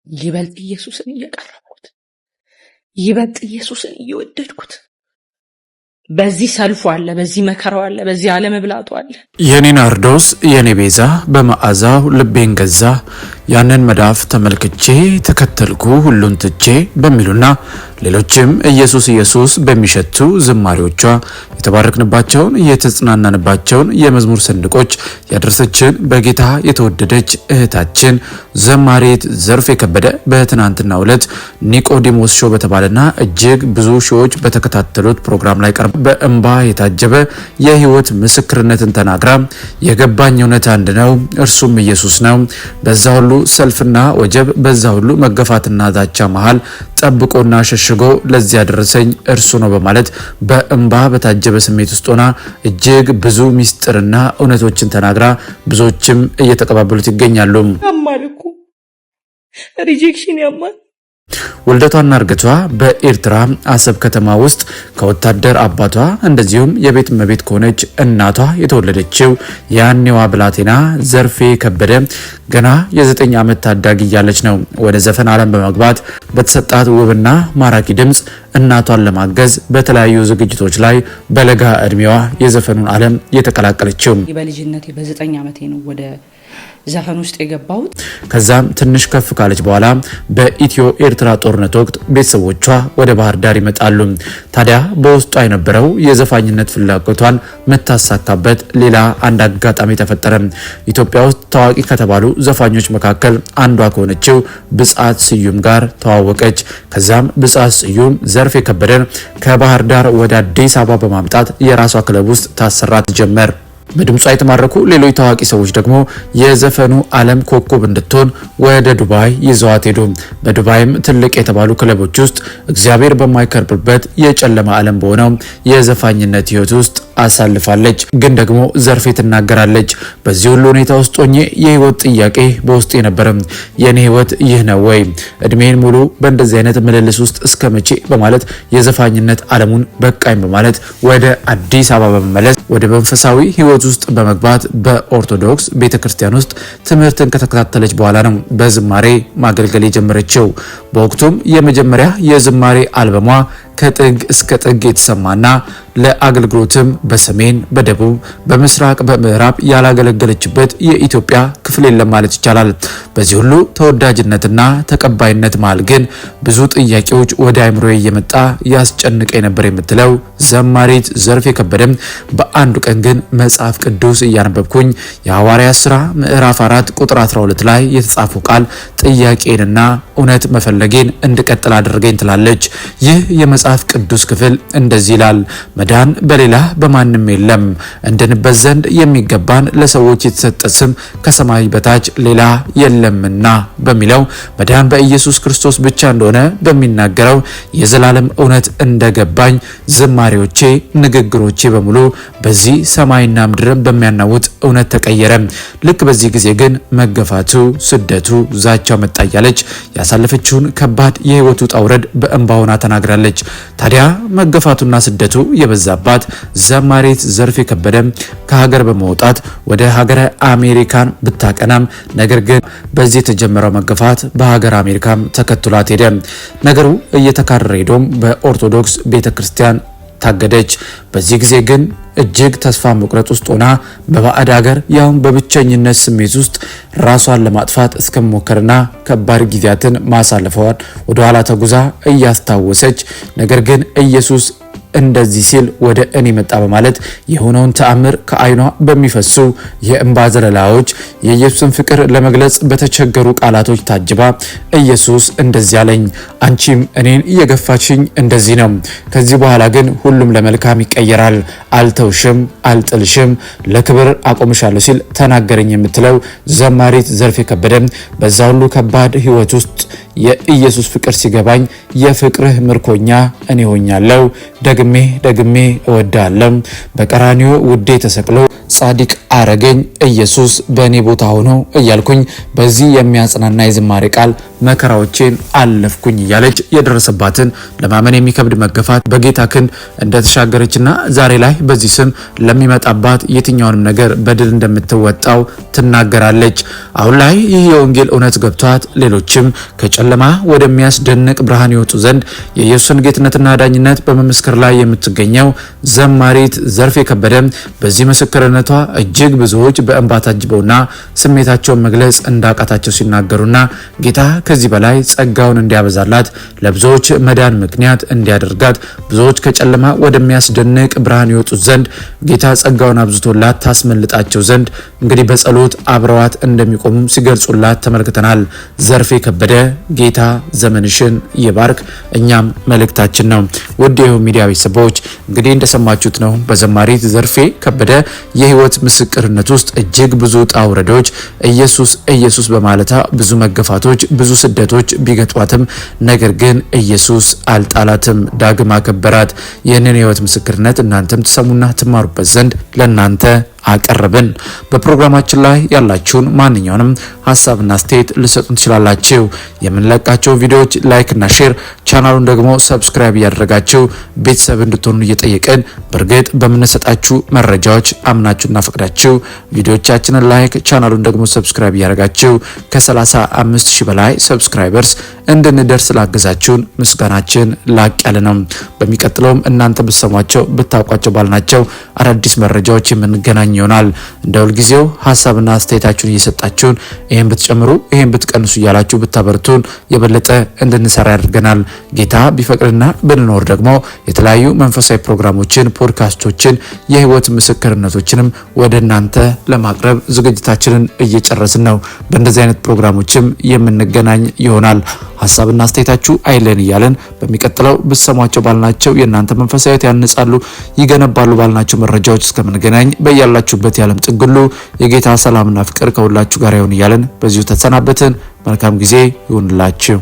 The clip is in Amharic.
ይበልጥ ኢየሱስን እየቀረብኩት፣ ይበልጥ ኢየሱስን እየወደድኩት፣ በዚህ ሰልፉ አለ፣ በዚህ መከራው አለ፣ በዚህ አለመብላቱ አለ። የኔ ናርዶስ የኔ ቤዛ በመዓዛው ልቤን ገዛ፣ ያንን መዳፍ ተመልክቼ ተከተልኩ ሁሉን ትቼ በሚሉና ሌሎችም ኢየሱስ ኢየሱስ በሚሸቱ ዝማሬዎቿ የተባረክንባቸውን የተጽናናንባቸውን የመዝሙር ሰንቆች ያደረሰችን በጌታ የተወደደች እህታችን ዘማሪት ዘርፌ ከበደ በትናንትናው ዕለት ኒቆዲሞስ ሾው በተባለና እጅግ ብዙ ሺዎች በተከታተሉት ፕሮግራም ላይ ቀርባ በእንባ የታጀበ የህይወት ምስክርነትን ተናግራ የገባኝ እውነት አንድ ነው፣ እርሱም ኢየሱስ ነው። በዛ ሁሉ ሰልፍና ወጀብ፣ በዛ ሁሉ መገፋትና ዛቻ መሃል ጠብቆና ሸሽጎ ለዚያ ያደረሰኝ እርሱ ነው በማለት በእንባ በታጀበ ስሜት ውስጥ ሆና እጅግ ብዙ ሚስጥርና እውነቶችን ተናግራ ብዙዎችም እየተቀባበሉት ይገኛሉ። ያማልኩ ሪጀክሽን ያማል። ወልደቷና እርገቷ በኤርትራ አሰብ ከተማ ውስጥ ከወታደር አባቷ እንደዚሁም የቤት እመቤት ከሆነች እናቷ የተወለደችው ያኔዋ ብላቴና ዘርፌ ከበደ ገና የ9 ዓመት ታዳጊ እያለች ነው ወደ ዘፈን ዓለም በመግባት በተሰጣት ውብና ማራኪ ድምጽ እናቷን ለማገዝ በተለያዩ ዝግጅቶች ላይ በለጋ እድሜዋ የዘፈኑን ዓለም የተቀላቀለችው። በልጅነቴ በ9 ዓመቴ ነው ወደ ዘፈን ውስጥ የገባሁት። ከዛም ትንሽ ከፍ ካለች በኋላ በኢትዮ ኤርትራ ጦርነት ወቅት ቤተሰቦቿ ወደ ባህር ዳር ይመጣሉ። ታዲያ በውስጧ የነበረው የዘፋኝነት ፍላጎቷን መታሳካበት ሌላ አንድ አጋጣሚ ተፈጠረ። ኢትዮጵያ ውስጥ ታዋቂ ከተባሉ ዘፋኞች መካከል አንዷ ከሆነችው ብጻት ስዩም ጋር ተዋወቀች። ከዛም ብጻት ስዩም ዘርፌ ከበደን ከባህር ዳር ወደ አዲስ አበባ በማምጣት የራሷ ክለብ ውስጥ ታሰራት ጀመር። በድምጿ የተማረኩ ሌሎች ታዋቂ ሰዎች ደግሞ የዘፈኑ ዓለም ኮከብ እንድትሆን ወደ ዱባይ ይዘዋት ሄዱ። በዱባይም ትልቅ የተባሉ ክለቦች ውስጥ እግዚአብሔር በማይከብርበት የጨለማ ዓለም በሆነው የዘፋኝነት ህይወት ውስጥ አሳልፋለች። ግን ደግሞ ዘርፌ ትናገራለች፣ በዚህ ሁሉ ሁኔታ ውስጥ ሆኜ የህይወት ጥያቄ በውስጤ ነበረ። የኔ ህይወት ይህ ነው ወይ? እድሜን ሙሉ በእንደዚህ አይነት ምልልስ ውስጥ እስከ መቼ? በማለት የዘፋኝነት ዓለሙን በቃኝ በማለት ወደ አዲስ አበባ በመመለስ ወደ መንፈሳዊ ህይወት ውስጥ በመግባት በኦርቶዶክስ ቤተክርስቲያን ውስጥ ትምህርትን ከተከታተለች በኋላ ነው በዝማሬ ማገልገል የጀመረችው። በወቅቱም የመጀመሪያ የዝማሬ አልበሟ ከጥግ እስከ ጥግ የተሰማና ለአገልግሎትም በሰሜን፣ በደቡብ፣ በምስራቅ፣ በምዕራብ ያላገለገለችበት የኢትዮጵያ ክፍል የለም ማለት ይቻላል። በዚህ ሁሉ ተወዳጅነትና ተቀባይነት መሃል ግን ብዙ ጥያቄዎች ወደ አእምሮ እየመጣ ያስጨንቀኝ ነበር የምትለው ዘማሪት ዘርፌ ከበደም በአንዱ ቀን ግን መጽሐፍ ቅዱስ እያነበብኩኝ የሐዋርያት ሥራ ምዕራፍ 4 ቁጥር 12 ላይ የተጻፈው ቃል ጥያቄንና እውነት መፈለጌን እንድቀጥል አድርገኝ ትላለች። ይህ የመጽሐፍ ቅዱስ ክፍል እንደዚህ ይላል: መዳን በሌላ በማንም የለም፣ እንድንበት ዘንድ የሚገባን ለሰዎች የተሰጠ ስም ከሰማይ በታች ሌላ የለምና በሚለው መዳን በኢየሱስ ክርስቶስ ብቻ እንደሆነ በሚናገረው የዘላለም እውነት እንደገባኝ ዝማሬዎቼ፣ ንግግሮቼ በሙሉ በዚህ ሰማይና ምድርን በሚያናውጥ እውነት ተቀየረ። ልክ በዚህ ጊዜ ግን መገፋቱ፣ ስደቱ፣ ዛቻው መጣ እያለች ያሳለፈችውን ከባድ የህይወቱ ውጣ ውረድ በእንባ ሆና ተናግራለች። ታዲያ መገፋቱና ስደቱ የበዛባት ዘማሪት ዘርፌ ከበደ ከሀገር በመውጣት ወደ ሀገረ አሜሪካን ብታቀናም ነገር ግን በዚህ የተጀመረው መገፋት በሀገር አሜሪካም ተከትሏት ሄደ። ነገሩ እየተካረረ ሄዶም በኦርቶዶክስ ቤተክርስቲያን ታገደች። በዚህ ጊዜ ግን እጅግ ተስፋ መቁረጥ ውስጥ ሆና በባዕድ ሀገር ያውም በብቸኝነት ስሜት ውስጥ ራሷን ለማጥፋት እስከመሞከርና ከባድ ጊዜያትን ማሳለፈዋል ወደ ኋላ ተጉዛ እያስታወሰች ነገር ግን ኢየሱስ እንደዚህ ሲል ወደ እኔ መጣ በማለት የሆነውን ተአምር ከዓይኗ በሚፈሱ የእንባ ዘለላዎች የኢየሱስን ፍቅር ለመግለጽ በተቸገሩ ቃላቶች ታጅባ ኢየሱስ እንደዚህ አለኝ፣ አንቺም እኔን እየገፋችኝ እንደዚህ ነው። ከዚህ በኋላ ግን ሁሉም ለመልካም ይቀየራል። አልተውሽም፣ አልጥልሽም፣ ለክብር አቆምሻለሁ ሲል ተናገረኝ የምትለው ዘማሪት ዘርፌ ከበደ በዛ ሁሉ ከባድ ህይወት ውስጥ የኢየሱስ ፍቅር ሲገባኝ የፍቅርህ ምርኮኛ እኔ ሆኛለሁ፣ ደግሜ እወዳለሁ፣ በቀራንዮ ውዴ ተሰቅሎ ጻድቅ አረገኝ ኢየሱስ በእኔ ቦታ ሆኖ እያልኩኝ በዚህ የሚያጽናና የዝማሬ ቃል መከራዎቼን አለፍኩኝ እያለች የደረሰባትን ለማመን የሚከብድ መገፋት በጌታ ክንድ እንደተሻገረችና ዛሬ ላይ በዚህ ስም ለሚመጣባት የትኛውንም ነገር በድል እንደምትወጣው ትናገራለች። አሁን ላይ ይህ የወንጌል እውነት ገብቷት ሌሎችም ከጨለማ ወደሚያስደንቅ ብርሃን ይወጡ ዘንድ የኢየሱስን ጌትነትና ዳኝነት በመመስከር ላይ የምትገኘው ዘማሪት ዘርፌ ከበደ በዚህ ምስክርነቷ እጅግ ብዙዎች በእንባ ታጅበውና ስሜታቸውን መግለጽ እንዳቃታቸው ሲናገሩና ጌታ ከዚህ በላይ ጸጋውን እንዲያበዛላት ለብዙዎች መዳን ምክንያት እንዲያደርጋት ብዙዎች ከጨለማ ወደሚያስደንቅ ብርሃን ይወጡ ዘንድ ጌታ ጸጋውን አብዝቶላት ታስመልጣቸው ዘንድ እንግዲህ በጸሎት አብረዋት እንደሚቆሙም ሲገልጹላት ተመልክተናል። ዘርፌ ከበደ ጌታ ዘመንሽን ይባርክ እኛም መልእክታችን ነው። ውድ ሚዲያ ቤተሰቦች እንግዲህ እንደሰማችሁት ነው በዘማሪት ዘርፌ ከበደ የህይወት ምስክርነት ውስጥ እጅግ ብዙ ውጣ ውረዶች ኢየሱስ በማለታ ብዙ መገፋቶች ብዙ ስደቶች ቢገጧትም ነገር ግን ኢየሱስ አልጣላትም፣ ዳግም አከበራት። ይህንን የህይወት ምስክርነት እናንተም ትሰሙና ትማሩበት ዘንድ ለናንተ አቀረብን። በፕሮግራማችን ላይ ያላችሁን ማንኛውንም ሐሳብና አስተያየት ልሰጡን ትችላላችሁ። የምንለቃቸው ቪዲዮዎች ላይክ እና ሼር፣ ቻናሉን ደግሞ ሰብስክራይብ እያደረጋችሁ ቤተሰብ እንድትሆኑ እየጠየቅን በእርግጥ በምንሰጣችሁ መረጃዎች አምናችሁና ፈቅዳችሁ ቪዲዮዎቻችንን ላይክ፣ ቻናሉን ደግሞ ሰብስክራይብ እያደረጋችሁ ከ35,000 በላይ ሰብስክራይበርስ እንድንደርስ ላገዛችሁን ምስጋናችን ላቅ ያለ ነው። በሚቀጥለውም እናንተ ብትሰሟቸው ብታውቋቸው ባልናቸው አዳዲስ መረጃዎች የምንገናኝ ይሆናል። እንደ ሁልጊዜው ሐሳብና አስተያየታችሁን እየሰጣችሁን ይሄን ብትጨምሩ ይሄን ብትቀንሱ እያላችሁ ብታበርቱን የበለጠ እንድንሰራ ያደርገናል። ጌታ ቢፈቅድና ብንኖር ደግሞ የተለያዩ መንፈሳዊ ፕሮግራሞችን፣ ፖድካስቶችን፣ የህይወት ምስክርነቶችንም ወደ እናንተ ለማቅረብ ዝግጅታችንን እየጨረስን ነው። በእንደዚህ አይነት ፕሮግራሞችም የምንገናኝ ይሆናል። ሐሳብና አስተያየታችሁ አይለን እያለን በሚቀጥለው ብትሰሟቸው ባልናቸው የእናንተ መንፈሳዊት ያንጻሉ ይገነባሉ ባልናቸው መረጃዎች እስከምንገናኝ በያላችሁበት የዓለም ጥግ ሁሉ የጌታ ሰላምና ፍቅር ከሁላችሁ ጋር ይሁን እያለን በዚሁ ተሰናበትን። መልካም ጊዜ ይሁንላችሁ።